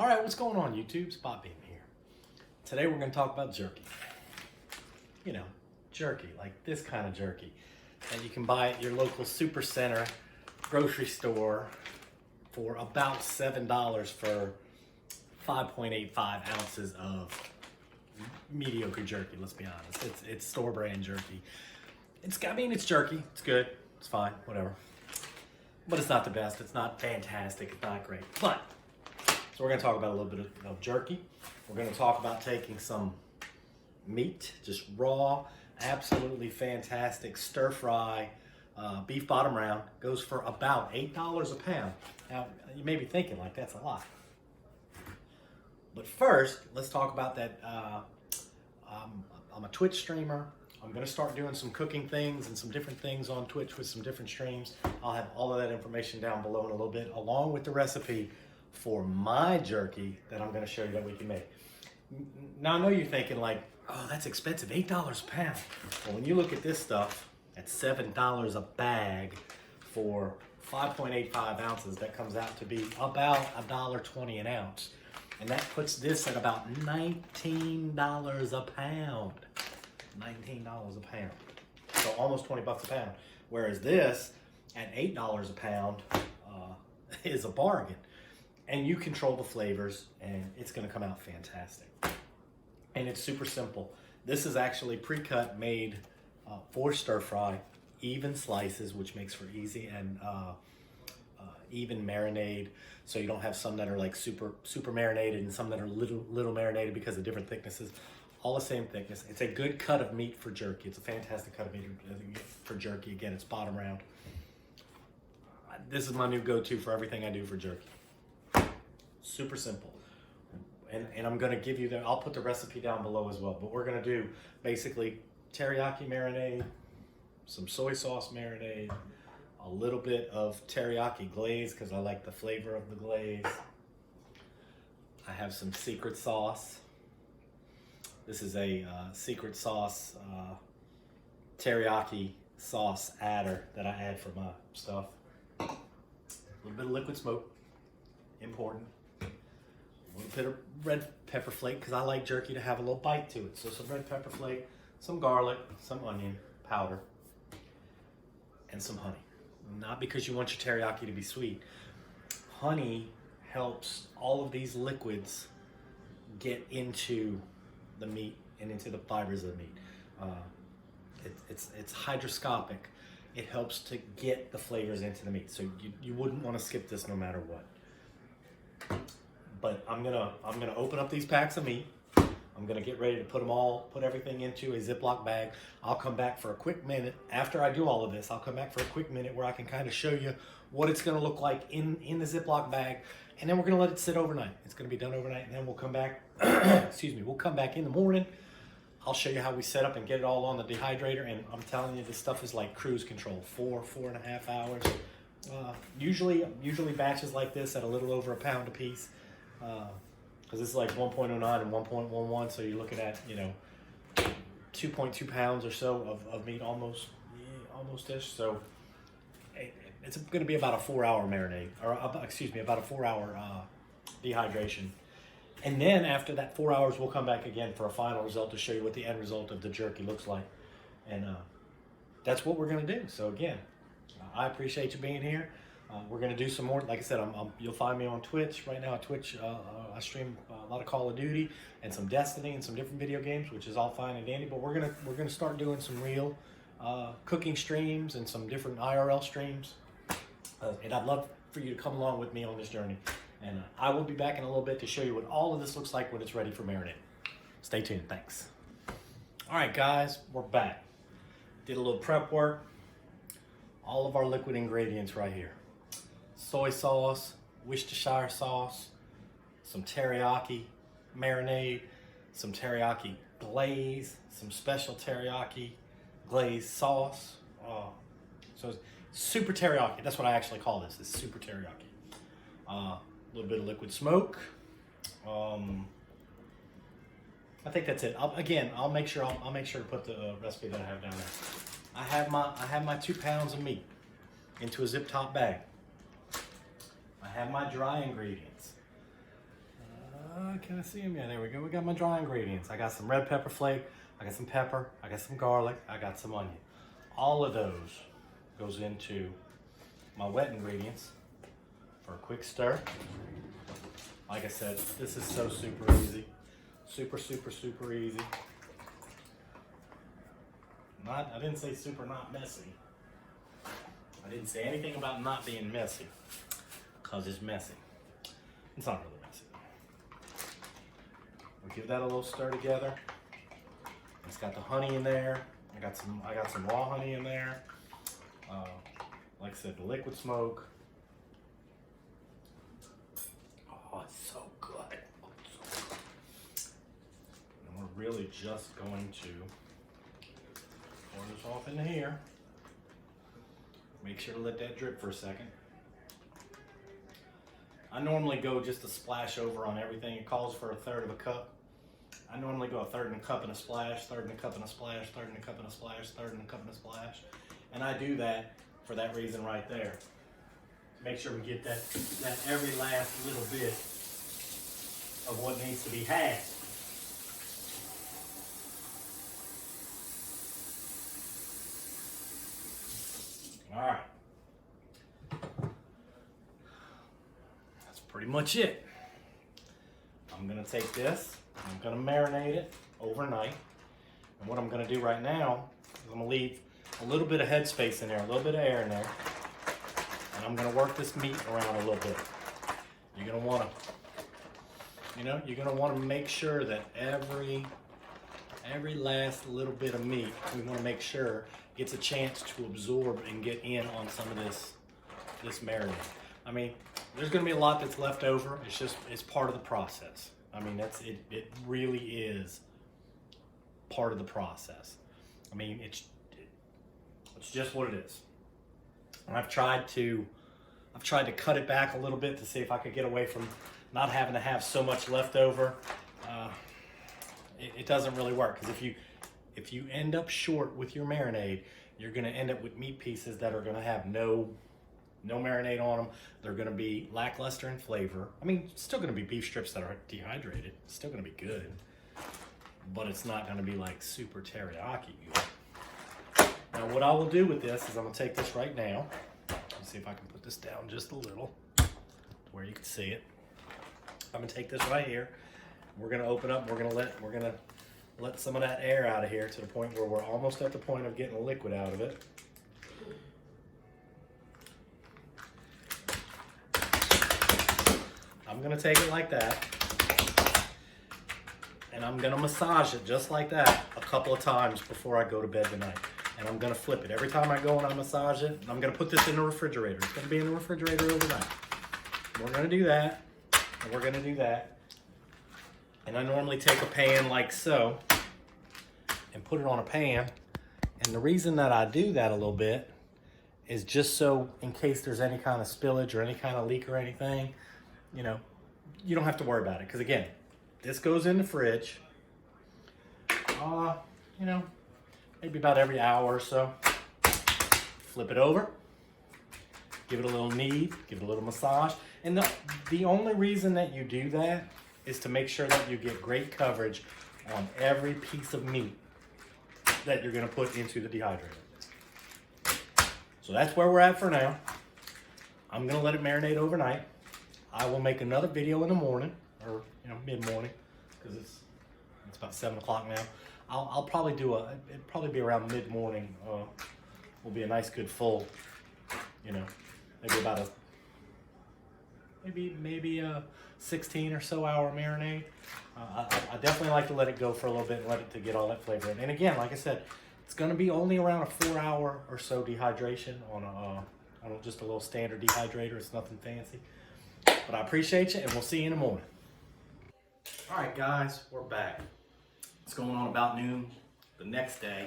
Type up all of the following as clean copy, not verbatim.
All right, what's going on, YouTube? Spot Beam here. Today we're going to talk about jerky. You know, jerky, like this kind of jerky that you can buy at your local super center, grocery store for about $7 for 5.85 ounces of mediocre jerky. Let's be honest, it's store brand jerky. It's jerky. It's good. It's fine. Whatever. But it's not the best. It's not fantastic. It's not great. But so we're going to talk about a little bit of jerky. We're going to talk about taking some meat, just raw, absolutely fantastic stir fry beef bottom round. Goes for about $8 a pound. Now you may be thinking like that's a lot. But first, let's talk about that. I'm a Twitch streamer. I'm going to start doing some cooking things and some different things on Twitch with some different streams. I'll have all of that information down below in a little bit, along with the recipe for my jerky that I'm going to show you that we can make. Now, I know you're thinking like, oh, that's expensive, $8 a pound. Well, when you look at this stuff at $7 a bag for 5.85 ounces, that comes out to be about $1.20 an ounce. And that puts this at about $19 a pound. $19 a pound. So almost 20 bucks a pound. Whereas this at $8 a pound is a bargain. And you control the flavors and it's gonna come out fantastic. And it's super simple. This is actually pre-cut, made for stir fry, even slices, which makes for easy and even marinade. So you don't have some that are like super marinated and some that are little marinated because of different thicknesses. All the same thickness. It's a good cut of meat for jerky. It's a fantastic cut of meat for jerky. Again, it's bottom round. This is my new go-to for everything I do for jerky. Super simple. And I'm gonna give you I'll put the recipe down below as well, but we're gonna do basically teriyaki marinade, some soy sauce marinade, a little bit of teriyaki glaze because I like the flavor of the glaze. I have some secret sauce. This is a secret sauce teriyaki sauce adder that I add for my stuff. A little bit of liquid smoke, important. A little bit of red pepper flake because I like jerky to have a little bite to it. So some red pepper flake, some garlic, some onion powder, and some honey. Not because you want your teriyaki to be sweet. Honey helps all of these liquids get into the meat and into the fibers of the meat. It's hydroscopic. It helps to get the flavors into the meat. So you wouldn't want to skip this no matter what. But I'm gonna open up these packs of meat. I'm gonna get ready to put everything into a Ziploc bag. I'll come back for a quick minute. After I do all of this, I'll come back for a quick minute where I can kind of show you what it's gonna look like in the Ziploc bag. And then we're gonna let it sit overnight. It's gonna be done overnight and then we'll come back, excuse me, we'll come back in the morning. I'll show you how we set up and get it all on the dehydrator. And I'm telling you, this stuff is like cruise control, 4.5 hours. Usually batches like this at a little over a pound a piece. Because this is like 1.09 and 1.11, so you're looking at 2.2 pounds or so of meat, almost-ish. So it's going to be about a 4-hour marinade, or excuse me, about a 4-hour dehydration. And then after that 4 hours, we'll come back again for a final result to show you what the end result of the jerky looks like. And that's what we're going to do. So again, I appreciate you being here. We're going to do some more. Like I said, you'll find me on Twitch. Right now at Twitch, I stream a lot of Call of Duty and some Destiny and some different video games, which is all fine and dandy. But we're gonna start doing some real cooking streams and some different IRL streams. And I'd love for you to come along with me on this journey. And I will be back in a little bit to show you what all of this looks like when it's ready for marinade. Stay tuned. Thanks. All right, guys, we're back. Did a little prep work. All of our liquid ingredients right here. Soy sauce, Worcestershire sauce, some teriyaki marinade, some teriyaki glaze, some special teriyaki glaze sauce. So it's super teriyaki. That's what I actually call this. It's super teriyaki. A little bit of liquid smoke. I think that's it. I'll make sure to put the recipe that I have down there. I have my 2 pounds of meat into a zip top bag. I have my dry ingredients. Can I see them? Yeah, there we go. We got my dry ingredients. I got some red pepper flake, I got some pepper, I got some garlic, I got some onion. All of those goes into my wet ingredients for a quick stir. Like I said, this is so super easy. Super, super, super easy. I didn't say super not messy. I didn't say anything about not being messy, because it's messy. It's not really messy. We'll give that a little stir together. It's got the honey in there. I got some raw honey in there. Like I said, the liquid smoke. Oh, it's so good. Oh, it's so good. And we're really just going to pour this off into here. Make sure to let that drip for a second. I normally go just a splash over on everything. It calls for a third of a cup. I normally go a third in a cup and a splash, third in a cup and a splash, third in a cup and a splash, third in a cup and a splash. And I do that for that reason right there. Make sure we get that every last little bit of what needs to be had. All right. That's pretty much it. I'm gonna take this, I'm gonna marinate it overnight. And what I'm gonna do right now is I'm gonna leave a little bit of headspace in there, a little bit of air in there. And I'm gonna work this meat around a little bit. You're gonna wanna make sure that every last little bit of meat, we wanna make sure gets a chance to absorb and get in on some of this marinade. I mean, there's gonna be a lot that's left over. It's part of the process. I mean, it really is part of the process. I mean, it's just what it is. And I've tried to cut it back a little bit to see if I could get away from not having to have so much left over. It doesn't really work, because if you end up short with your marinade, you're going to end up with meat pieces that are going to have no marinade on them. They're going to be lackluster in flavor. I mean, it's still going to be beef strips that are dehydrated. It's still going to be good, but it's not going to be like super teriyaki good. Now, what I will do with this is I'm going to take this right now. Let's see if I can put this down just a little to where you can see it. I'm going to take this right here. We're going to open up. We're going to let some of that air out of here to the point where we're almost at the point of getting a liquid out of it. I'm going to take it like that, and I'm going to massage it just like that a couple of times before I go to bed tonight. And I'm going to flip it. Every time I go and I massage it, I'm going to put this in the refrigerator. It's going to be in the refrigerator overnight. We're going to do that, and we're going to do that. And I normally take a pan like so and put it on a pan. And the reason that I do that a little bit is just so in case there's any kind of spillage or any kind of leak or anything, you know, you don't have to worry about it. Because again, this goes in the fridge, you know, maybe about every hour or so. Flip it over, give it a little knead, give it a little massage. And the only reason that you do that is to make sure that you get great coverage on every piece of meat that you're going to put into the dehydrator. So that's where we're at for now. I'm going to let it marinate overnight. I will make another video in the morning, or mid-morning, because it's about 7 o'clock now. I'll probably it'll probably be around mid-morning. Will be a nice good full, maybe about maybe a 16 or so hour marinade. I definitely like to let it go for a little bit and let it to get all that flavor in. And again, like I said, it's going to be only around a 4 hour or so dehydration on just a little standard dehydrator. It's nothing fancy. But I appreciate you, and we'll see you in the morning. All right, guys, we're back. It's going on about noon the next day.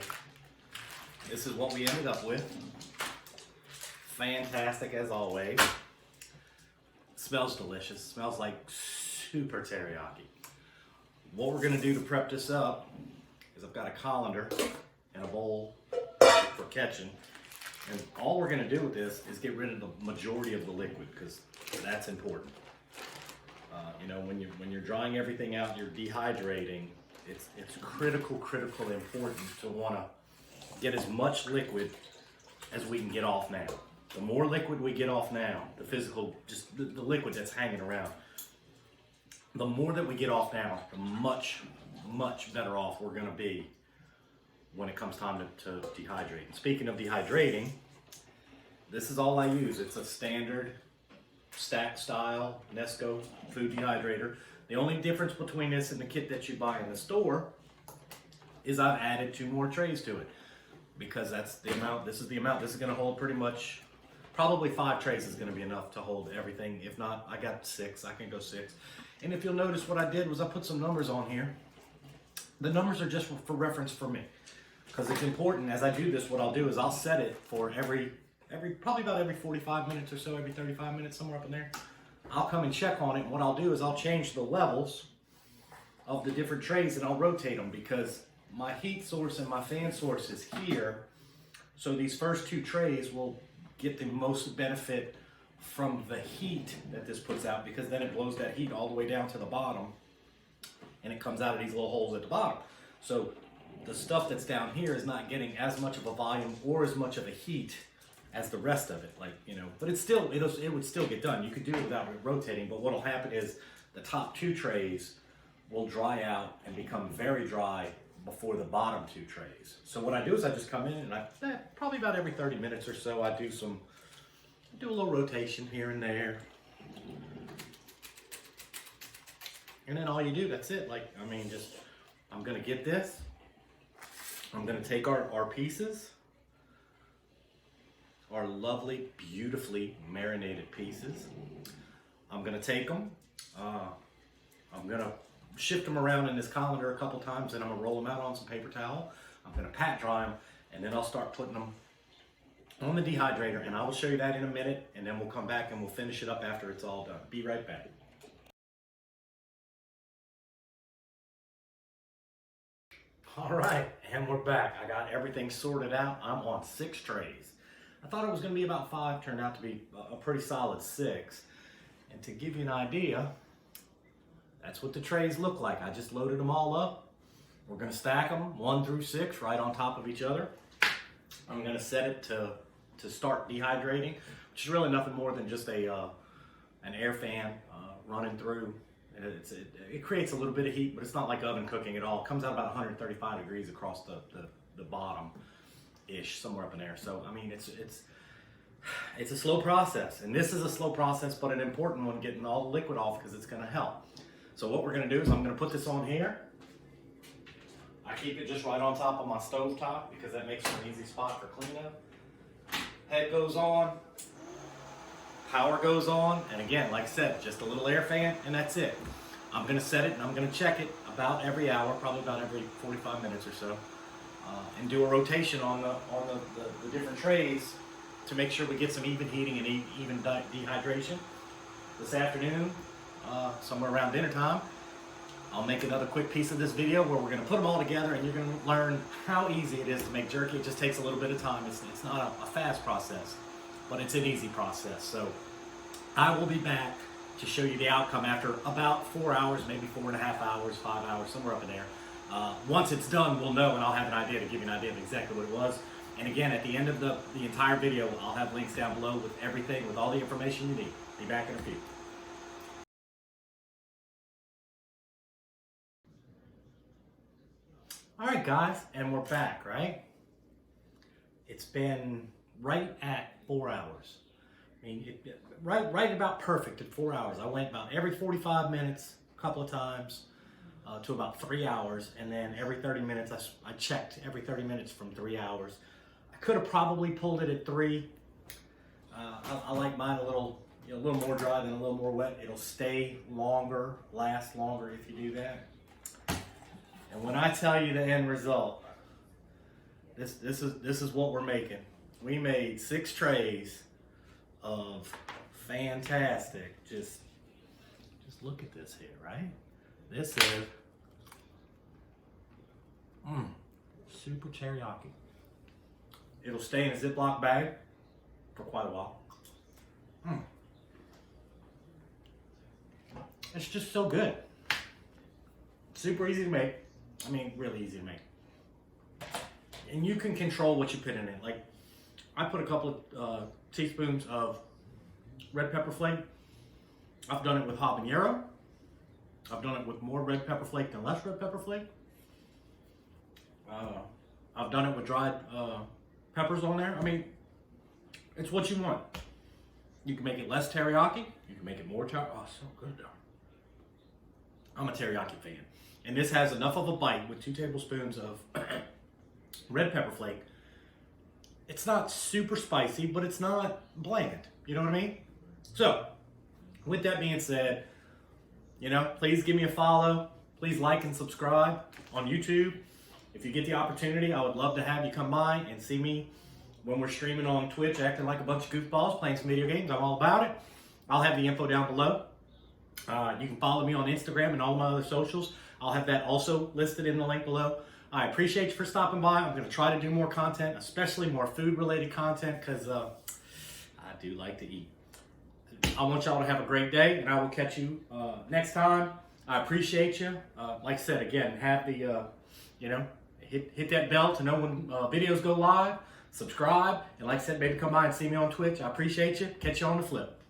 This is what we ended up with. Fantastic as always. Smells delicious. Smells like super teriyaki. What we're gonna do to prep this up is I've got a colander and a bowl for catching. And all we're gonna do with this is get rid of the majority of the liquid, because that's important. You know, when you're drying everything out, you're dehydrating. It's critical important to want to get as much liquid as we can get off now. The more liquid we get off now, the physical, just the liquid that's hanging around, the more that we get off now, the much better off we're going to be when it comes time to dehydrate. And speaking of dehydrating, this is all I use. It's a standard stack style Nesco food dehydrator. The only difference between this and the kit that you buy in the store is I've added 2 more trays to it, because that's the amount. This is the amount. This is going to hold pretty much, probably 5 trays is going to be enough to hold everything. If not, I got 6. I can go 6. And if you'll notice, what I did was I put some numbers on here. The numbers are just for reference for me, because it's important. As I do this, what I'll do is I'll set it for probably about every 45 minutes or so, every 35 minutes, somewhere up in there. I'll come and check on it, and what I'll do is I'll change the levels of the different trays, and I'll rotate them, because my heat source and my fan source is here. So these first 2 trays will get the most benefit from the heat that this puts out, because then it blows that heat all the way down to the bottom, and it comes out of these little holes at the bottom. So the stuff that's down here is not getting as much of a volume or as much of a heat as the rest of it, like, you know, but it would still get done. You could do it without rotating, but what'll happen is the top 2 trays will dry out and become very dry before the bottom 2 trays. So what I do is I just come in and probably about every 30 minutes or so, I do a little rotation here and there. And then all you do, that's it. Like, I mean, I'm gonna get this. I'm gonna take our pieces, our lovely, beautifully marinated pieces. I'm gonna take them. I'm gonna shift them around in this colander a couple times, and I'm gonna roll them out on some paper towel. I'm gonna pat dry them, and then I'll start putting them on the dehydrator, and I will show you that in a minute, and then we'll come back and we'll finish it up after it's all done. Be right back. All right, and we're back. I got everything sorted out. I'm on 6 trays. I thought it was going to be about 5, turned out to be a pretty solid 6. And to give you an idea, that's what the trays look like. I just loaded them all up. We're going to stack them 1 through 6 right on top of each other. I'm going to set it to start dehydrating, which is really nothing more than just an air fan running through. It creates a little bit of heat, but it's not like oven cooking at all. It comes out about 135 degrees across the bottom-ish, somewhere up in there. So, I mean, it's a slow process, and this is a slow process, but an important one, getting all the liquid off, because it's going to help. So what we're going to do is I'm going to put this on here. I keep it just right on top of my stove top, because that makes for an easy spot for cleanup. Head goes on, power goes on, and again, like I said, just a little air fan, and that's it. I'm going to set it, and I'm going to check it about every hour, probably about every 45 minutes or so, and do a rotation on the different trays to make sure we get some even heating and even dehydration. This afternoon, somewhere around dinner time, I'll make another quick piece of this video where we're going to put them all together, and you're going to learn how easy it is to make jerky. It just takes a little bit of time. It's not a fast process, but it's an easy process. So I will be back to show you the outcome after about 4 hours, maybe 4.5 hours, 5 hours, somewhere up in there. Once it's done, we'll know, and I'll have an idea to give you an idea of exactly what it was. And again, at the end of the entire video, I'll have links down below with everything, with all the information you need. Be back in a few. All right, guys, and we're back, right? It's been right at 4 hours. I mean, right about perfect at 4 hours. I went about every 45 minutes, a couple of times, to about 3 hours, and then every 30 minutes, I checked every 30 minutes from 3 hours. I could have probably pulled it at 3. I like mine a little more dry than a little more wet. It'll stay longer, last longer if you do that. And when I tell you the end result, this is what we're making. We made 6 trays of fantastic. Just look at this here, right? This is super teriyaki. It'll stay in a Ziploc bag for quite a while. It's just so good. Super easy to make. I mean, really easy to make. And you can control what you put in it. Like, I put a couple of teaspoons of red pepper flake. I've done it with habanero. I've done it with more red pepper flake than less red pepper flake. I've done it with dried peppers on there. I mean, it's what you want. You can make it less teriyaki. You can make it more teriyaki. Oh, so good though. I'm a teriyaki fan. And this has enough of a bite with 2 tablespoons of red pepper flake. It's not super spicy, but it's not bland. You know what I mean? So, with that being said, you know, please give me a follow. Please like and subscribe on YouTube. If you get the opportunity, I would love to have you come by and see me when we're streaming on Twitch, acting like a bunch of goofballs, playing some video games. I'm all about it. I'll have the info down below. You can follow me on Instagram and all my other socials. I'll have that also listed in the link below. I appreciate you for stopping by. I'm going to try to do more content, especially more food-related content, because I do like to eat. I want y'all to have a great day, and I will catch you next time. I appreciate you. Like I said, again, have the, you know, hit that bell to know when videos go live. Subscribe, and like I said, maybe come by and see me on Twitch. I appreciate you. Catch you on the flip.